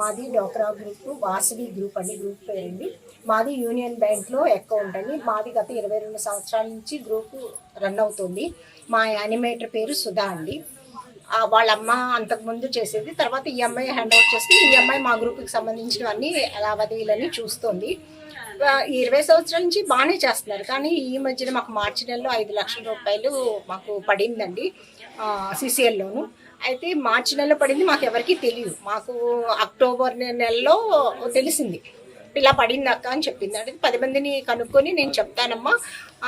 మాది డోక్రా group, Vasavi group అండి, group పేరండి. మాది యూనియన్ బ్యాంక్లో అకౌంట్ అండి. మాది గత 22 సంవత్సరాల నుంచి గ్రూప్ రన్ అవుతుంది. మా యానిమేటర్ పేరు సుధా అండి. వాళ్ళ అమ్మ అంతకుముందు చేసేది, తర్వాత ఈ అమ్మాయి హ్యాండ్ ఓవర్ చేస్తే ఈ అమ్మాయి మా గ్రూప్కి సంబంధించినవన్నీ లావాదేవీలని చూస్తుంది. 20 సంవత్సరాల నుంచి బాగానే చేస్తున్నారు. కానీ ఈ మధ్యన మాకు మార్చి నెలలో 5 లక్షల రూపాయలు మాకు పడిందండి సిసిఎల్లోను. అయితే మార్చి నెలలో పడింది, మాకు ఎవరికీ తెలియదు. మాకు అక్టోబర్ నెలలో తెలిసింది ఇలా పడింది అక్క అని చెప్పింది. అంటే 10 మందిని కనుక్కొని నేను చెప్తానమ్మా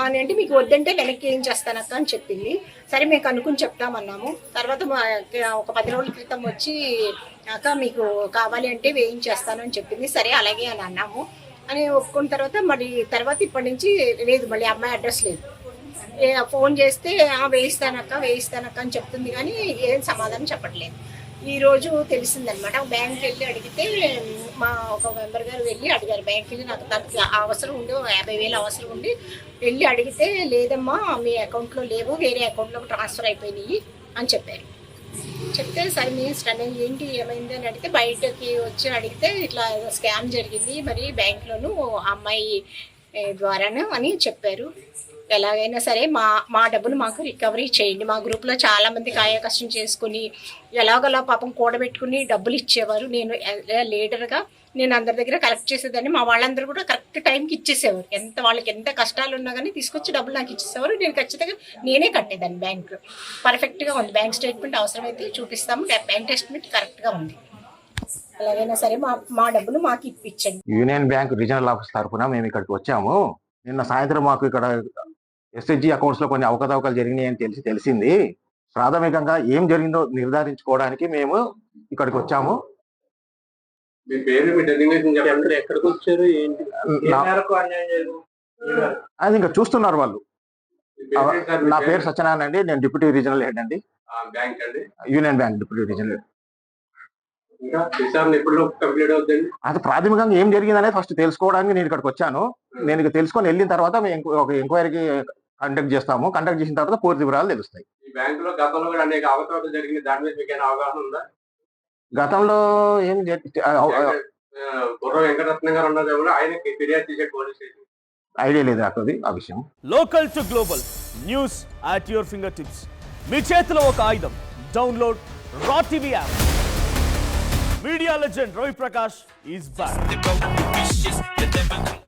అని అంటే, మీకు వద్దంటే వెనక్కి ఏం చేస్తానక్క అని చెప్పింది. సరే మేము కనుక్కొని చెప్తామన్నాము. తర్వాత ఒక 10 రోజుల క్రితం వచ్చి అక్క మీకు కావాలి అంటే వేయించేస్తాను అని చెప్పింది. సరే అలాగే అని అన్నాము. అని ఒప్పుకున్న తర్వాత తర్వాత ఇప్పటి నుంచి లేదు, మళ్ళీ అమ్మాయి అడ్రస్ లేదు. ఫోన్ చేస్తే వేయిస్తానక్క అని చెప్తుంది, కానీ ఏం సమాధానం చెప్పట్లేదు. ఈరోజు తెలిసిందనమాట. బ్యాంక్కి వెళ్ళి అడిగితే మా ఒక మెంబర్ గారు వెళ్ళి అడిగారు. బ్యాంక్కి వెళ్ళి నాకు తనకి అవసరం ఉండి 50,000 అవసరం ఉండి వెళ్ళి అడిగితే, లేదమ్మా మీ అకౌంట్లో లేవు, వేరే అకౌంట్లోకి ట్రాన్స్ఫర్ అయిపోయినాయి అని చెప్పారు. చెప్తే సరే మేము స్టన్ ఏంటి ఏమైంది అని అడిగితే, బయటకి వచ్చి అడిగితే ఇట్లా స్కామ్ జరిగింది మరి బ్యాంక్లోను అమ్మాయి ద్వారాను అని చెప్పారు. ఎలాగైనా సరే మా డబ్బులు మాకు రికవరీ చేయండి. మా గ్రూప్లో చాలామంది కాయ కష్టం చేసుకుని ఎలాగోలా పాపం కూడబెట్టుకుని డబ్బులు ఇచ్చేవారు. నేను లీడర్గా నేను అందరి దగ్గర కలెక్ట్ చేసేదాన్ని. మా వాళ్ళందరూ కూడా కరెక్ట్ టైంకి ఇచ్చేసేవారు. వాళ్ళకి ఎంత కష్టాలు ఉన్నా కానీ తీసుకొచ్చి డబ్బులు నాకు ఇచ్చేసేవారు. నేను ఖచ్చితంగా నేనే కట్టేదాన్ని. బ్యాంక్ పర్ఫెక్ట్గా ఉంది. బ్యాంక్ స్టేట్మెంట్ అవసరమైతే చూపిస్తాము. బ్యాంక్ స్టేట్మెంట్ కరెక్ట్గా ఉంది. ఎలాగైనా సరే మా డబ్బులు మాకు ఇప్పించండి. యూనియన్ బ్యాంక్ రీజనల్ ఆఫీస్ తరఫున మేము ఇక్కడికి వచ్చాము. నిన్న సాయంత్రం మాకు ఇక్కడ ఎస్హెచ్జి అకౌంట్స్లో కొన్ని అవకతవకలు జరిగినాయని తెలిసింది. ప్రాథమికంగా ఏం జరిగిందో నిర్ధారించుకోవడానికి మేము ఇక్కడికి వచ్చాము. అది ఇంకా చూస్తున్నారు వాళ్ళు. నా పేరు సత్యనారాయణ అండి, నేను డిప్యూటీ రీజనల్ హెడ్ అండి, union bank deputy regional head. అది ప్రాథమికంగా ఏం జరిగింది అనేది ఫస్ట్ తెలుసుకోవడానికి నేను ఇక్కడికి వచ్చాను. నేను తెలుసుకొని వెళ్ళిన తర్వాత మేము ఒక ఎంక్వైరీకి కండక్ట్ చేస్తాము. కండక్ట్ చేసిన తర్వాత పూర్తి వివరాలు తెలుస్తాయి. గతంలో ఏం ఐడియా లేదు నాకు ఆ విషయం. Local to global news at your finger tips. మీ చేతిలో ఒక ఆయుధం. Download Raw TV app. Media legend Ravi Prakash is back.